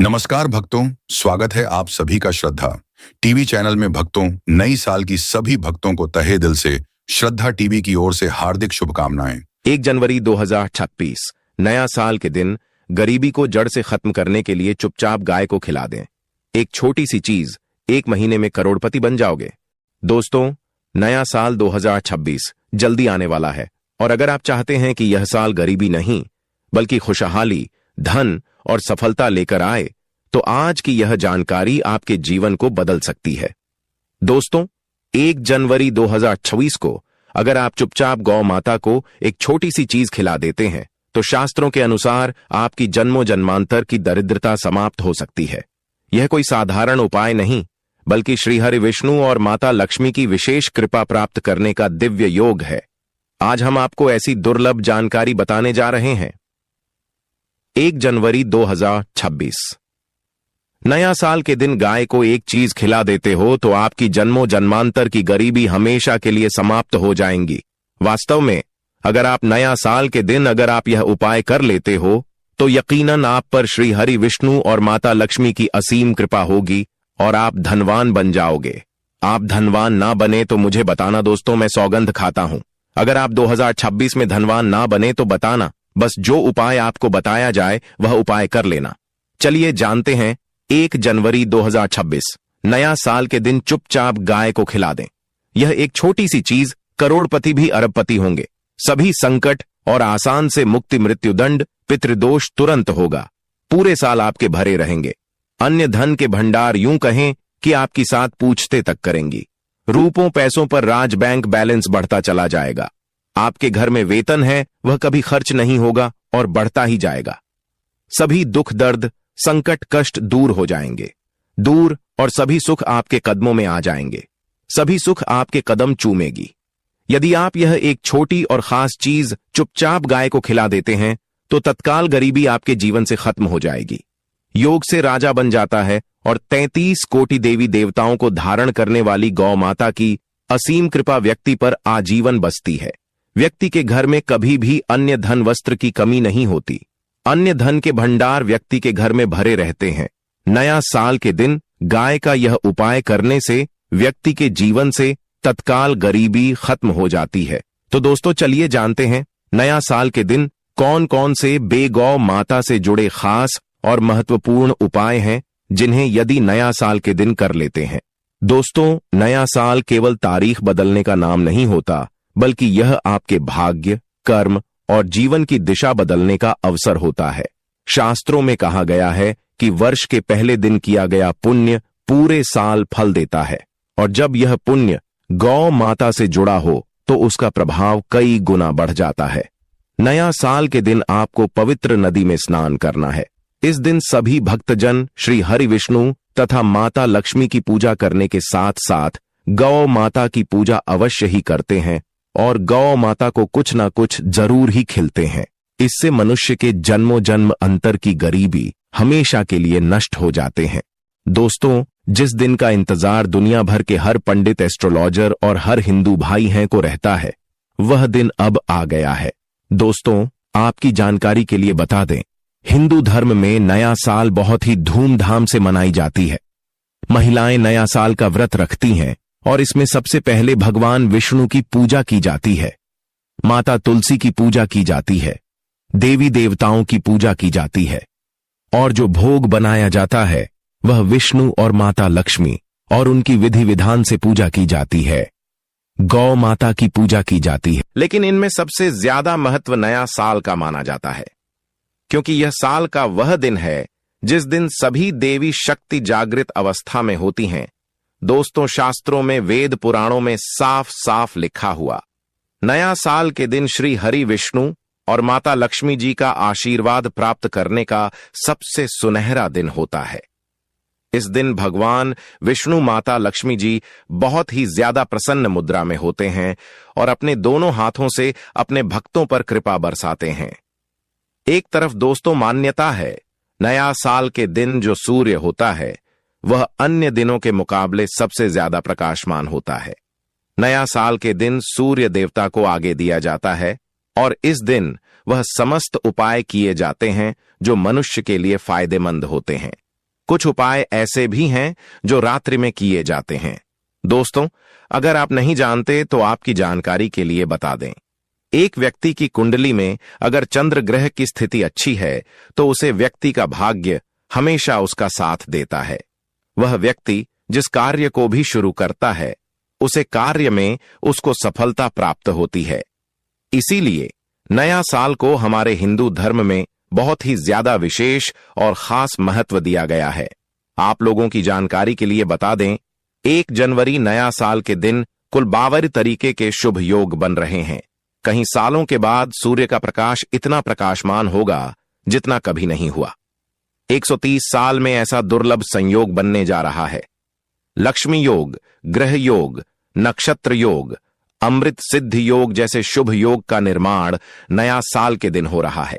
नमस्कार भक्तों, स्वागत है आप सभी का श्रद्धा टीवी चैनल में। भक्तों, नई साल की सभी भक्तों को तहे दिल से श्रद्धा टीवी की ओर से हार्दिक शुभकामनाएं। 1 जनवरी 2026 नया साल के दिन गरीबी को जड़ से खत्म करने के लिए चुपचाप गाय को खिला दें। एक छोटी सी चीज 1 महीने में करोड़पति बन जाओगे। दोस्तों, नया साल 2026 जल्दी आने वाला है और अगर आप चाहते हैं कि यह साल गरीबी नहीं बल्कि खुशहाली, धन और सफलता लेकर आए, तो आज की यह जानकारी आपके जीवन को बदल सकती है। दोस्तों, 1 जनवरी 2026 को अगर आप चुपचाप गौ माता को एक छोटी सी चीज खिला देते हैं तो शास्त्रों के अनुसार आपकी जन्मों जन्मांतर की दरिद्रता समाप्त हो सकती है। यह कोई साधारण उपाय नहीं बल्कि श्री हरि विष्णु और माता लक्ष्मी की विशेष कृपा प्राप्त करने का दिव्य योग है। आज हम आपको ऐसी दुर्लभ जानकारी बताने जा रहे हैं। 1 जनवरी 2026 नया साल के दिन गाय को एक चीज खिला देते हो तो आपकी जन्मों जन्मांतर की गरीबी हमेशा के लिए समाप्त हो जाएंगी। वास्तव में अगर आप नया साल के दिन अगर आप यह उपाय कर लेते हो तो यकीनन आप पर श्री हरि विष्णु और माता लक्ष्मी की असीम कृपा होगी और आप धनवान बन जाओगे। आप धनवान ना बने तो मुझे बताना दोस्तों, मैं सौगंध खाता हूं। अगर आप 2026 में धनवान ना बने तो बताना, बस जो उपाय आपको बताया जाए वह उपाय कर लेना। चलिए जानते हैं। 1 जनवरी 2026 नया साल के दिन चुपचाप गाय को खिला दें। यह एक छोटी सी चीज करोड़पति भी अरबपति होंगे। सभी संकट और आसान से मुक्ति, मृत्युदंड, पितृदोष तुरंत होगा। पूरे साल आपके भरे रहेंगे। अन्य धन के भंडार यूं कहें कि आपकी साथ पूछते तक करेंगी। रूपों पैसों पर राज बैंक बैलेंस बढ़ता चला जाएगा। आपके घर में वेतन है वह कभी खर्च नहीं होगा और बढ़ता ही जाएगा। सभी दुख दर्द संकट कष्ट दूर हो जाएंगे दूर और सभी सुख आपके कदमों में आ जाएंगे। सभी सुख आपके कदम चूमेगी। यदि आप यह एक छोटी और खास चीज चुपचाप गाय को खिला देते हैं तो तत्काल गरीबी आपके जीवन से खत्म हो जाएगी। योग से राजा बन जाता है और 33 कोटि देवी देवताओं को धारण करने वाली गौ माता की असीम कृपा व्यक्ति पर आजीवन बसती है। व्यक्ति के घर में कभी भी अन्य धन वस्त्र की कमी नहीं होती। अन्य धन के भंडार व्यक्ति के घर में भरे रहते हैं। नया साल के दिन गाय का यह उपाय करने से व्यक्ति के जीवन से तत्काल गरीबी खत्म हो जाती है। तो दोस्तों, चलिए जानते हैं नया साल के दिन कौन कौन से बेगौ माता से जुड़े खास और महत्वपूर्ण उपाय हैं जिन्हें यदि नया साल के दिन कर लेते हैं। दोस्तों, नया साल केवल तारीख बदलने का नाम नहीं होता बल्कि यह आपके भाग्य, कर्म और जीवन की दिशा बदलने का अवसर होता है। शास्त्रों में कहा गया है कि वर्ष के पहले दिन किया गया पुण्य पूरे साल फल देता है और जब यह पुण्य गौ माता से जुड़ा हो तो उसका प्रभाव कई गुना बढ़ जाता है। नया साल के दिन आपको पवित्र नदी में स्नान करना है। इस दिन सभी भक्तजन श्री हरि विष्णु तथा माता लक्ष्मी की पूजा करने के साथ साथ गौ माता की पूजा अवश्य ही करते हैं और गौ माता को कुछ ना कुछ जरूर ही खिलते हैं। इससे मनुष्य के जन्मों जन्म अंतर की गरीबी हमेशा के लिए नष्ट हो जाते हैं। दोस्तों, जिस दिन का इंतजार दुनिया भर के हर पंडित, एस्ट्रोलॉजर और हर हिंदू भाई हैं को रहता है, वह दिन अब आ गया है। दोस्तों, आपकी जानकारी के लिए बता दें, हिंदू धर्म में नया साल बहुत ही धूमधाम से मनाई जाती है। महिलाएं नया साल का व्रत रखती हैं और इसमें सबसे पहले भगवान विष्णु की पूजा की जाती है। माता तुलसी की पूजा की जाती है। देवी देवताओं की पूजा की जाती है और जो भोग बनाया जाता है वह विष्णु और माता लक्ष्मी और उनकी विधि विधान से पूजा की जाती है। गौ माता की पूजा की जाती है। लेकिन इनमें सबसे ज्यादा महत्व नया साल का माना जाता है क्योंकि यह साल का वह दिन है जिस दिन सभी देवी शक्ति जागृत अवस्था में होती हैं। दोस्तों, शास्त्रों में, वेद पुराणों में साफ साफ लिखा हुआ नया साल के दिन श्री हरि विष्णु और माता लक्ष्मी जी का आशीर्वाद प्राप्त करने का सबसे सुनहरा दिन होता है। इस दिन भगवान विष्णु, माता लक्ष्मी जी बहुत ही ज्यादा प्रसन्न मुद्रा में होते हैं और अपने दोनों हाथों से अपने भक्तों पर कृपा बरसाते हैं। एक तरफ दोस्तों मान्यता है, नया साल के दिन जो सूर्य होता है वह अन्य दिनों के मुकाबले सबसे ज्यादा प्रकाशमान होता है। नया साल के दिन सूर्य देवता को आगे दिया जाता है और इस दिन वह समस्त उपाय किए जाते हैं जो मनुष्य के लिए फायदेमंद होते हैं। कुछ उपाय ऐसे भी हैं जो रात्रि में किए जाते हैं। दोस्तों, अगर आप नहीं जानते तो आपकी जानकारी के लिए बता दें। एक व्यक्ति की कुंडली में अगर चंद्र ग्रह की स्थिति अच्छी है तो उसे व्यक्ति का भाग्य हमेशा उसका साथ देता है। वह व्यक्ति जिस कार्य को भी शुरू करता है उसे कार्य में उसको सफलता प्राप्त होती है। इसीलिए नया साल को हमारे हिंदू धर्म में बहुत ही ज्यादा विशेष और खास महत्व दिया गया है। आप लोगों की जानकारी के लिए बता दें, 1 जनवरी नया साल के दिन कुल 52 तरीके के शुभ योग बन रहे हैं। कहीं सालों के बाद सूर्य का प्रकाश इतना प्रकाशमान होगा जितना कभी नहीं हुआ। 130 साल में ऐसा दुर्लभ संयोग बनने जा रहा है। लक्ष्मी योग, ग्रह योग, नक्षत्र योग, अमृत सिद्ध योग जैसे शुभ योग का निर्माण नया साल के दिन हो रहा है,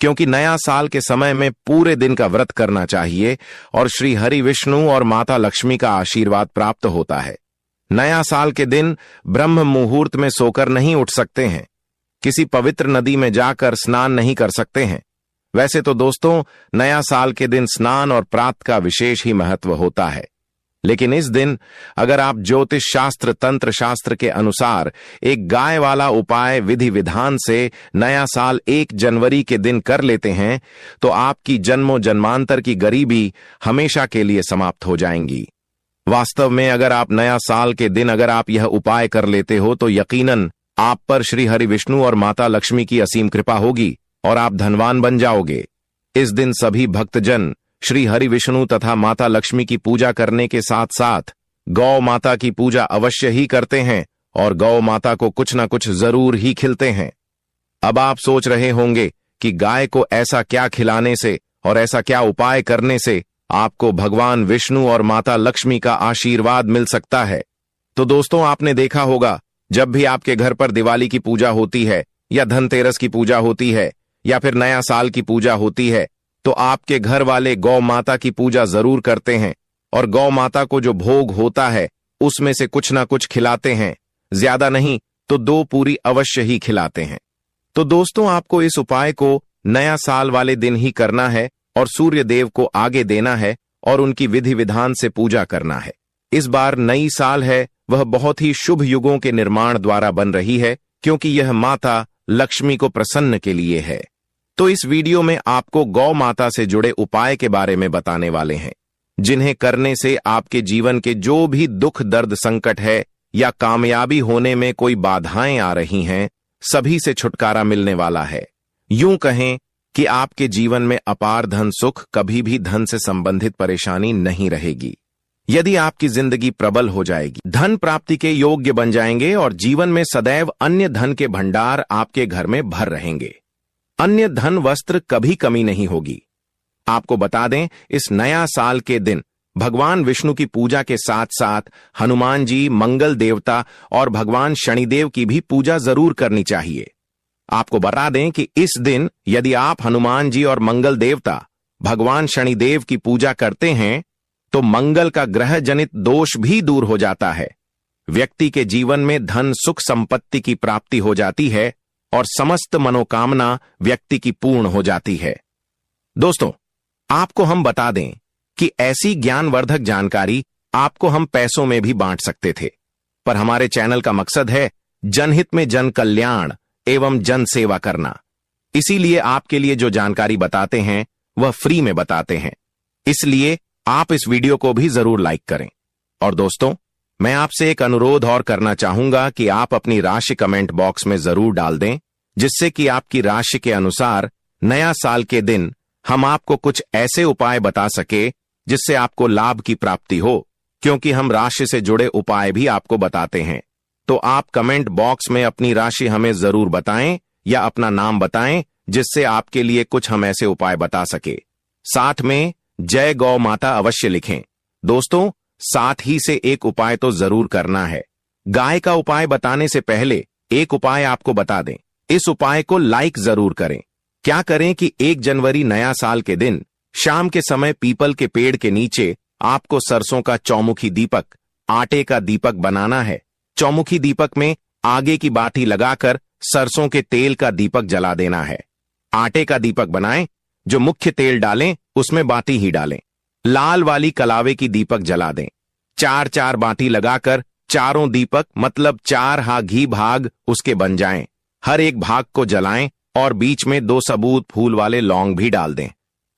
क्योंकि नया साल के समय में पूरे दिन का व्रत करना चाहिए और श्री हरि विष्णु और माता लक्ष्मी का आशीर्वाद प्राप्त होता है। नया साल के दिन ब्रह्म मुहूर्त में सोकर नहीं उठ सकते हैं, किसी पवित्र नदी में जाकर स्नान नहीं कर सकते हैं। वैसे तो दोस्तों, नया साल के दिन स्नान और प्रातः का विशेष ही महत्व होता है, लेकिन इस दिन अगर आप ज्योतिष शास्त्र, तंत्र शास्त्र के अनुसार एक गाय वाला उपाय विधि विधान से नया साल 1 जनवरी के दिन कर लेते हैं तो आपकी जन्मों जन्मांतर की गरीबी हमेशा के लिए समाप्त हो जाएंगी। वास्तव में अगर आप नया साल के दिन अगर आप यह उपाय कर लेते हो तो यकीनन आप पर श्री हरि विष्णु और माता लक्ष्मी की असीम कृपा होगी और आप धनवान बन जाओगे। इस दिन सभी भक्तजन श्री हरि विष्णु तथा माता लक्ष्मी की पूजा करने के साथ साथ गौ माता की पूजा अवश्य ही करते हैं और गौ माता को कुछ न कुछ जरूर ही खिलते हैं। अब आप सोच रहे होंगे कि गाय को ऐसा क्या खिलाने से और ऐसा क्या उपाय करने से आपको भगवान विष्णु और माता लक्ष्मी का आशीर्वाद मिल सकता है। तो दोस्तों, आपने देखा होगा जब भी आपके घर पर दिवाली की पूजा होती है या धनतेरस की पूजा होती है या फिर नया साल की पूजा होती है तो आपके घर वाले गौ माता की पूजा जरूर करते हैं और गौ माता को जो भोग होता है उसमें से कुछ ना कुछ खिलाते हैं, ज्यादा नहीं तो 2 पूरी अवश्य ही खिलाते हैं। तो दोस्तों, आपको इस उपाय को नया साल वाले दिन ही करना है और सूर्य देव को आगे देना है और उनकी विधि विधान से पूजा करना है। इस बार नई साल है, वह बहुत ही शुभ युगों के निर्माण द्वारा बन रही है, क्योंकि यह माता लक्ष्मी को प्रसन्न के लिए है। तो इस वीडियो में आपको गौ माता से जुड़े उपाय के बारे में बताने वाले हैं, जिन्हें करने से आपके जीवन के जो भी दुख दर्द संकट है या कामयाबी होने में कोई बाधाएं आ रही हैं, सभी से छुटकारा मिलने वाला है। यूं कहें कि आपके जीवन में अपार धन सुख, कभी भी धन से संबंधित परेशानी नहीं रहेगी। यदि आपकी जिंदगी प्रबल हो जाएगी, धन प्राप्ति के योग्य बन जाएंगे और जीवन में सदैव अन्य धन के भंडार आपके घर में भर रहेंगे। अन्य धन वस्त्र कभी कमी नहीं होगी। आपको बता दें, इस नया साल के दिन भगवान विष्णु की पूजा के साथ साथ हनुमान जी, मंगल देवता और भगवान शनिदेव की भी पूजा जरूर करनी चाहिए। आपको बता दें कि इस दिन यदि आप हनुमान जी और मंगल देवता, भगवान शनिदेव की पूजा करते हैं तो मंगल का ग्रह जनित दोष भी दूर हो जाता है। व्यक्ति के जीवन में धन सुख संपत्ति की प्राप्ति हो जाती है और समस्त मनोकामना व्यक्ति की पूर्ण हो जाती है। दोस्तों, आपको हम बता दें कि ऐसी ज्ञानवर्धक जानकारी आपको हम पैसों में भी बांट सकते थे, पर हमारे चैनल का मकसद है जनहित में जन कल्याण एवं जन सेवा करना। इसीलिए आपके लिए जो जानकारी बताते हैं वह फ्री में बताते हैं। इसलिए आप इस वीडियो को भी जरूर लाइक करें। और दोस्तों, मैं आपसे एक अनुरोध और करना चाहूंगा कि आप अपनी राशि कमेंट बॉक्स में जरूर डाल दें, जिससे कि आपकी राशि के अनुसार नया साल के दिन हम आपको कुछ ऐसे उपाय बता सके जिससे आपको लाभ की प्राप्ति हो, क्योंकि हम राशि से जुड़े उपाय भी आपको बताते हैं। तो आप कमेंट बॉक्स में अपनी राशि हमें जरूर बताएं या अपना नाम बताएं, जिससे आपके लिए कुछ हम ऐसे उपाय बता सके। साथ में जय गौ माता अवश्य लिखें। दोस्तों, साथ ही से एक उपाय तो जरूर करना है। गाय का उपाय बताने से पहले एक उपाय आपको बता दें। इस उपाय को लाइक जरूर करें। क्या करें कि 1 जनवरी नया साल के दिन शाम के समय पीपल के पेड़ के नीचे आपको सरसों का चौमुखी दीपक, आटे का दीपक बनाना है। चौमुखी दीपक में आगे की बाती लगाकर सरसों के तेल का दीपक जला देना है। आटे का दीपक बनाएं, जो मुख्य तेल डालें उसमें बाती ही डालें। लाल वाली कलावे की दीपक जला दें। 4-4 बाटी लगाकर चारों दीपक मतलब 4 हा घी भाग उसके बन जाएं। हर एक भाग को जलाएं और बीच में 2 सबूत फूल वाले लौंग भी डाल दें।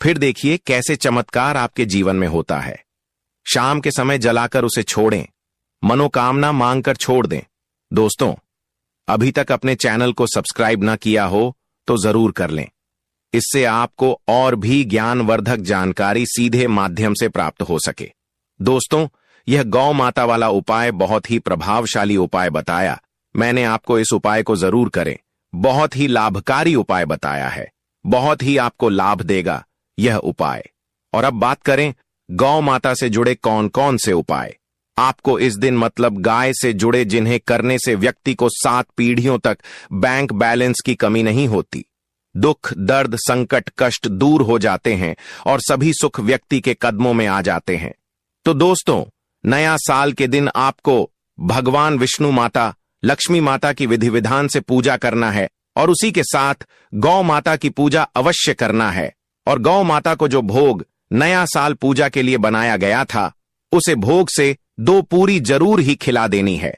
फिर देखिए कैसे चमत्कार आपके जीवन में होता है। शाम के समय जलाकर उसे छोड़ें, मनोकामना मांगकर छोड़ दें। दोस्तों, अभी तक अपने चैनल को सब्सक्राइब ना किया हो तो जरूर कर लें। इससे आपको और भी ज्ञानवर्धक जानकारी सीधे माध्यम से प्राप्त हो सके। दोस्तों, यह गौ माता वाला उपाय बहुत ही प्रभावशाली उपाय बताया। मैंने आपको इस उपाय को जरूर करें। बहुत ही लाभकारी उपाय बताया है। बहुत ही आपको लाभ देगा यह उपाय। और अब बात करें गौ माता से जुड़े कौन कौन से उपाय। आपको इस दिन मतलब गाय से जुड़े जिन्हें करने से व्यक्ति को 7 पीढ़ियों तक बैंक बैलेंस की कमी नहीं होती। दुख, दर्द, संकट, कष्ट दूर हो जाते हैं और सभी सुख व्यक्ति के कदमों में आ जाते हैं। तो दोस्तों, नया साल के दिन आपको भगवान विष्णु माता, लक्ष्मी माता की विधि विधान से पूजा करना है और उसी के साथ गौ माता की पूजा अवश्य करना है। और गौ माता को जो भोग नया साल पूजा के लिए बनाया गया था, उसे भोग से 2 पूरी जरूर ही खिला देनी है।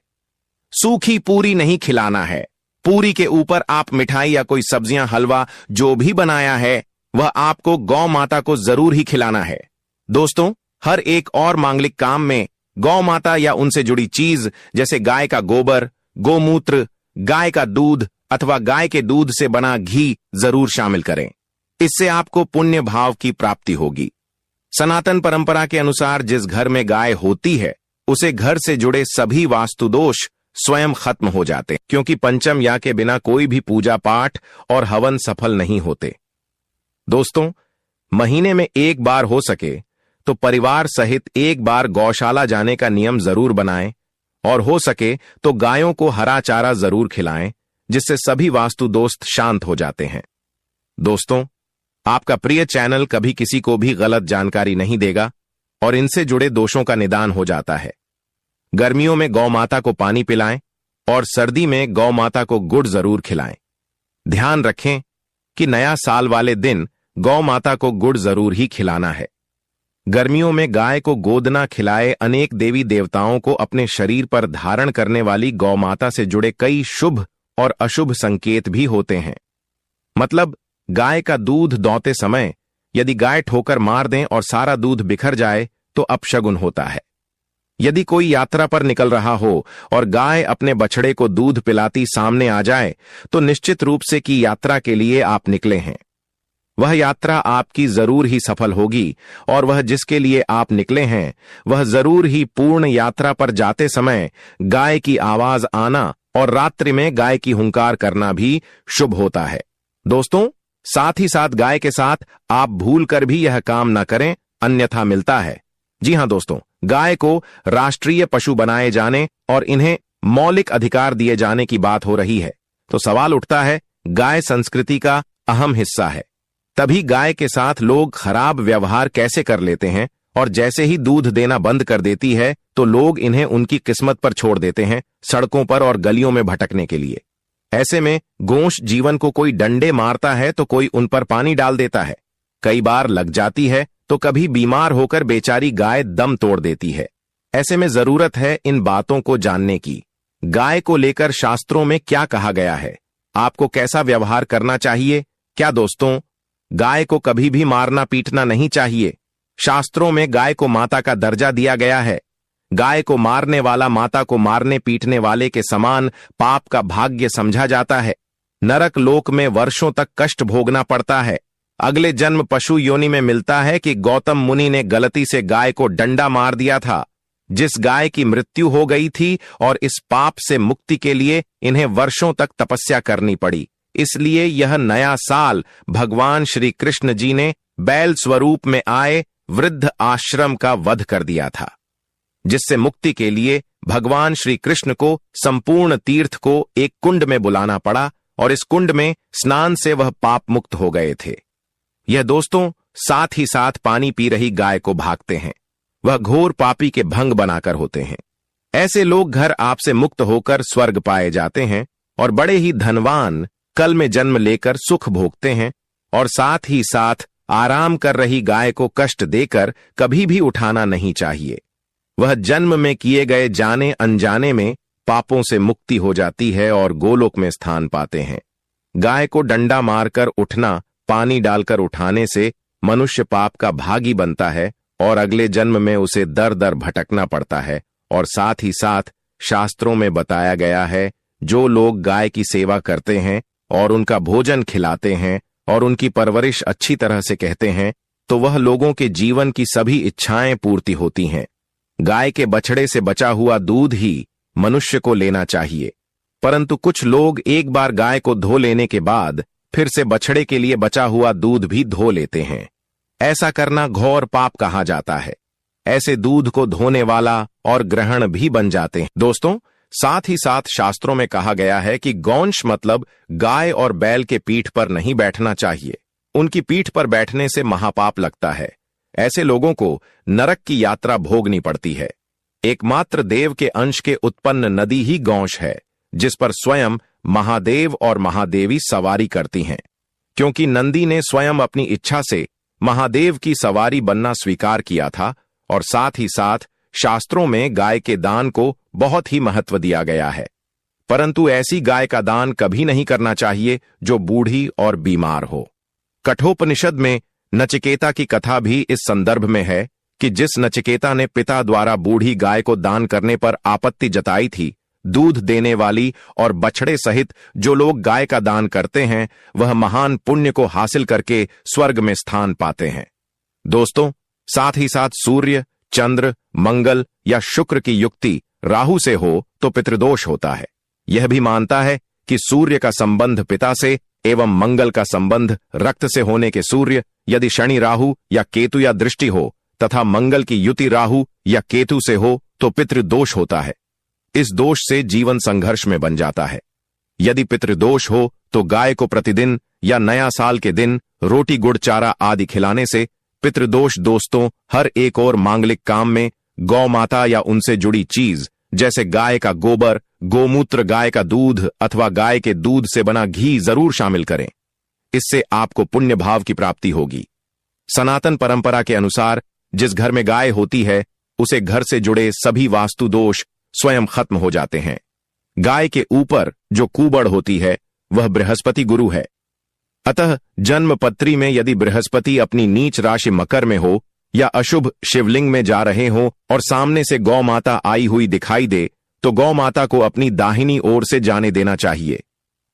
सूखी पूरी नहीं खिलाना है। पूरी के ऊपर आप मिठाई या कोई सब्जियां, हलवा जो भी बनाया है वह आपको गौ माता को जरूर ही खिलाना है। दोस्तों, हर एक और मांगलिक काम में गौ माता या उनसे जुड़ी चीज जैसे गाय का गोबर, गोमूत्र, गाय का दूध अथवा गाय के दूध से बना घी जरूर शामिल करें। इससे आपको पुण्य भाव की प्राप्ति होगी। सनातन परंपरा के अनुसार जिस घर में गाय होती है उसे घर से जुड़े सभी वास्तु दोष स्वयं खत्म हो जाते हैं, क्योंकि पंचम या के बिना कोई भी पूजा पाठ और हवन सफल नहीं होते। दोस्तों, महीने में एक बार हो सके तो परिवार सहित एक बार गौशाला जाने का नियम जरूर बनाएं और हो सके तो गायों को हरा चारा जरूर खिलाएं, जिससे सभी वास्तु दोस्त शांत हो जाते हैं। दोस्तों, आपका प्रिय चैनल कभी किसी को भी गलत जानकारी नहीं देगा और इनसे जुड़े दोषों का निदान हो जाता है। गर्मियों में गौ माता को पानी पिलाएं और सर्दी में गौ माता को गुड़ जरूर खिलाएं। ध्यान रखें कि नया साल वाले दिन गौ माता को गुड़ जरूर ही खिलाना है। गर्मियों में गाय को गोदना खिलाए अनेक देवी देवताओं को अपने शरीर पर धारण करने वाली गौ माता से जुड़े कई शुभ और अशुभ संकेत भी होते हैं। मतलब गाय का दूध दौते समय यदि गाय ठोकर मार दें और सारा दूध बिखर जाए तो अपशगुन होता है। यदि कोई यात्रा पर निकल रहा हो और गाय अपने बछड़े को दूध पिलाती सामने आ जाए तो निश्चित रूप से कि यात्रा के लिए आप निकले हैं। वह यात्रा आपकी जरूर ही सफल होगी और वह जिसके लिए आप निकले हैं वह जरूर ही पूर्ण यात्रा पर जाते समय गाय की आवाज आना और रात्रि में गाय की हुंकार करना भी शुभ होता है। दोस्तों, साथ ही साथ गाय के साथ आप भूल कर भी यह काम न करें, अन्यथा मिलता है। जी हां दोस्तों, गाय को राष्ट्रीय पशु बनाए जाने और इन्हें मौलिक अधिकार दिए जाने की बात हो रही है, तो सवाल उठता है, गाय संस्कृति का अहम हिस्सा है, तभी गाय के साथ लोग खराब व्यवहार कैसे कर लेते हैं और जैसे ही दूध देना बंद कर देती है तो लोग इन्हें उनकी किस्मत पर छोड़ देते हैं, सड़कों पर और गलियों में भटकने के लिए। ऐसे में गोंश जीवन को कोई डंडे मारता है तो कोई उन पर पानी डाल देता है, कई बार लग जाती है तो कभी बीमार होकर बेचारी गाय दम तोड़ देती है। ऐसे में जरूरत है इन बातों को जानने की। गाय को लेकर शास्त्रों में क्या कहा गया है, आपको कैसा व्यवहार करना चाहिए। क्या दोस्तों, गाय को कभी भी मारना पीटना नहीं चाहिए। शास्त्रों में गाय को माता का दर्जा दिया गया है। गाय को मारने वाला माता को मारने पीटने वाले के समान पाप का भाग्य समझा जाता है। नरक लोक में वर्षों तक कष्ट भोगना पड़ता है। अगले जन्म पशु योनि में मिलता है कि गौतम मुनि ने गलती से गाय को डंडा मार दिया था, जिस गाय की मृत्यु हो गई थी, और इस पाप से मुक्ति के लिए इन्हें वर्षों तक तपस्या करनी पड़ी। इसलिए यह नया साल भगवान श्री कृष्ण जी ने बैल स्वरूप में आए वृद्ध आश्रम का वध कर दिया था, जिससे मुक्ति के लिए भगवान श्री कृष्ण को संपूर्ण तीर्थ को एक कुंड में बुलाना पड़ा और इस कुंड में स्नान से वह पाप मुक्त हो गए थे। यह दोस्तों साथ ही साथ पानी पी रही गाय को भागते हैं, वह घोर पापी के भंग बनाकर होते हैं। ऐसे लोग घर आपसे मुक्त होकर स्वर्ग पाए जाते हैं और बड़े ही धनवान कल में जन्म लेकर सुख भोगते हैं और साथ ही साथ आराम कर रही गाय को कष्ट देकर कभी भी उठाना नहीं चाहिए। वह जन्म में किए गए जाने अनजाने में पापों से मुक्ति हो जाती है और गोलोक में स्थान पाते हैं। गाय को डंडा मारकर उठना, पानी डालकर उठाने से मनुष्य पाप का भागी बनता है और अगले जन्म में उसे दर दर भटकना पड़ता है। और साथ ही साथ शास्त्रों में बताया गया है, जो लोग गाय की सेवा करते हैं और उनका भोजन खिलाते हैं और उनकी परवरिश अच्छी तरह से कहते हैं, तो वह लोगों के जीवन की सभी इच्छाएं पूर्ति होती हैं। गाय के बछड़े से बचा हुआ दूध ही मनुष्य को लेना चाहिए, परंतु कुछ लोग एक बार गाय को धो लेने के बाद फिर से बछड़े के लिए बचा हुआ दूध भी धो लेते हैं। ऐसा करना घोर पाप कहा जाता है। ऐसे दूध को धोने वाला और ग्रहण भी बन जाते हैं। दोस्तों, साथ ही साथ शास्त्रों में कहा गया है कि गौंश मतलब गाय और बैल के पीठ पर नहीं बैठना चाहिए। उनकी पीठ पर बैठने से महापाप लगता है। ऐसे लोगों को नरक की यात्रा भोगनी पड़ती है। एकमात्र देव के अंश के उत्पन्न नदी ही गौंश है, जिस पर स्वयं महादेव और महादेवी सवारी करती हैं। क्योंकि नंदी ने स्वयं अपनी इच्छा से महादेव की सवारी बनना स्वीकार किया था, और साथ ही साथ शास्त्रों में गाय के दान को बहुत ही महत्व दिया गया है। परंतु ऐसी गाय का दान कभी नहीं करना चाहिए जो बूढ़ी और बीमार हो। कठोपनिषद में नचिकेता की कथा भी इस संदर्भ में है कि जिस नचिकेता ने पिता द्वारा बूढ़ी गाय को दान करने पर आपत्ति जताई थी, दूध देने वाली और बछड़े सहित जो लोग गाय का दान करते हैं, वह महान पुण्य को हासिल करके स्वर्ग में स्थान पाते हैं। दोस्तों, साथ ही साथ सूर्य, चंद्र, मंगल या शुक्र की युक्ति राहु से हो तो पितृदोष होता है। यह भी मानता है कि सूर्य का संबंध पिता से एवं मंगल का संबंध रक्त से होने के सूर्य, यदि शनि राहु या केतु या दृष्टि हो तथा मंगल की युति राहु या केतु से हो तो पितृदोष होता है। इस दोष से जीवन संघर्ष में बन जाता है। यदि पितृदोष हो तो गाय को प्रतिदिन या नया साल के दिन रोटी गुड़ चारा आदि खिलाने से पितृदोष दोस्तों हर एक और मांगलिक काम में गौ माता या उनसे जुड़ी चीज जैसे गाय का गोबर, गोमूत्र, गाय का दूध अथवा गाय के दूध से बना घी जरूर शामिल करें। इससे आपको पुण्य भाव की प्राप्ति होगी। सनातन परंपरा के अनुसार जिस घर में गाय होती है उसे घर से जुड़े सभी वास्तु दोष स्वयं खत्म हो जाते हैं। गाय के ऊपर जो कुबड़ होती है वह बृहस्पति गुरु है। अतः जन्म पत्री में यदि बृहस्पति अपनी नीच राशि मकर में हो या अशुभ शिवलिंग में जा रहे हो और सामने से गौ माता आई हुई दिखाई दे तो गौ माता को अपनी दाहिनी ओर से जाने देना चाहिए।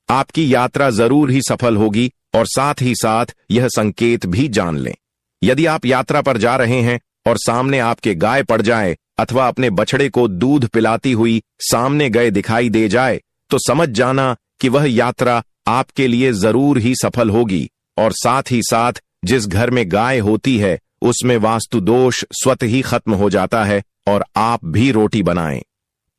आपकी यात्रा जरूर ही सफल होगी और साथ ही साथ यह संकेत भी जान लें। यदि आप यात्रा पर जा रहे हैं और सामने आपके गाय पड़ जाए अथवा अपने बछड़े को दूध पिलाती हुई सामने गए दिखाई दे जाए तो समझ जाना कि वह यात्रा आपके लिए जरूर ही सफल होगी। और साथ ही साथ जिस घर में गाय होती है उसमें वास्तु दोष स्वतः ही खत्म हो जाता है। और आप भी रोटी बनाएं,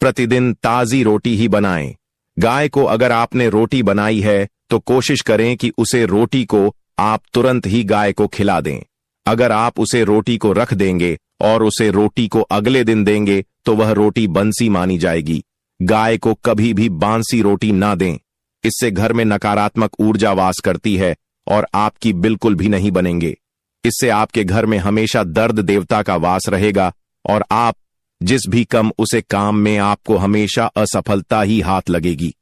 प्रतिदिन ताजी रोटी ही बनाएं। गाय को अगर आपने रोटी बनाई है तो कोशिश करें कि उसे रोटी को आप तुरंत ही गाय को खिला दें। अगर आप उसे रोटी को रख देंगे और उसे रोटी को अगले दिन देंगे तो वह रोटी बंसी मानी जाएगी। गाय को कभी भी बांसी रोटी ना दें, इससे घर में नकारात्मक ऊर्जा वास करती है और आपकी बिल्कुल भी नहीं बनेंगे। इससे आपके घर में हमेशा दर्द देवता का वास रहेगा और आप जिस भी उसे काम में आपको हमेशा असफलता ही हाथ लगेगी।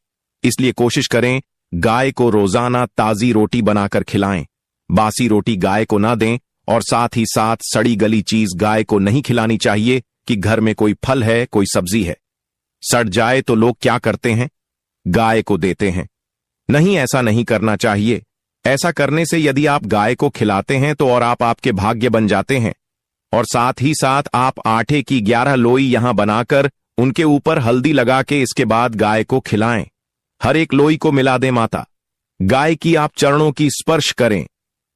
इसलिए कोशिश करें गाय को रोजाना ताजी रोटी बनाकर खिलाएं। बासी रोटी गाय को ना दें और साथ ही साथ सड़ी गली चीज गाय को नहीं खिलानी चाहिए कि घर में कोई फल है, कोई सब्जी है, सड़ जाए तो लोग क्या करते हैं, गाय को देते हैं। नहीं, ऐसा नहीं करना चाहिए। ऐसा करने से यदि आप गाय को खिलाते हैं तो और आपके भाग्य बन जाते हैं। और साथ ही साथ आप आटे की 11 लोई यहां बनाकर उनके ऊपर हल्दी लगा के इसके बाद गाय को खिलाएं। हर एक लोई को मिला दें माता। गाय की आप चरणों की स्पर्श करें।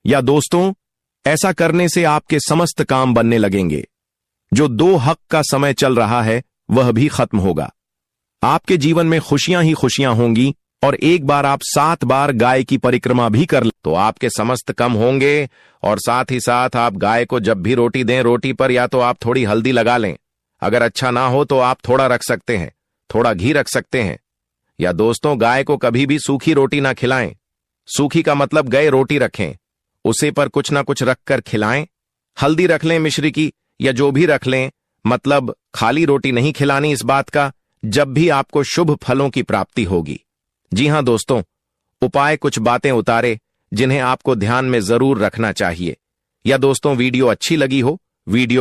या दोस्तों, ऐसा करने से आपके समस्त काम बनने लगेंगे। जो 2 हक का समय चल रहा है वह भी खत्म होगा। आपके जीवन में खुशियां ही खुशियां होंगी। और एक बार आप 7 बार गाय की परिक्रमा भी कर लें तो आपके समस्त कम होंगे। और साथ ही साथ आप गाय को जब भी रोटी दें, रोटी पर या तो आप थोड़ी हल्दी लगा लें। अगर अच्छा ना हो तो आप थोड़ा रख सकते हैं, थोड़ा घी रख सकते हैं। या दोस्तों, गाय को कभी भी सूखी रोटी ना खिलाएं। सूखी का मतलब गए रोटी रखें, उसे पर कुछ ना कुछ रखकर खिलाएं। हल्दी रख लें मिश्री की, या जो भी रख लें, मतलब खाली रोटी नहीं खिलानी इस बात का, जब भी आपको शुभ फलों की प्राप्ति होगी। जी हां दोस्तों, उपाय कुछ बातें उतारे जिन्हें आपको ध्यान में जरूर रखना चाहिए। या दोस्तों वीडियो अच्छी लगी हो, वीडियो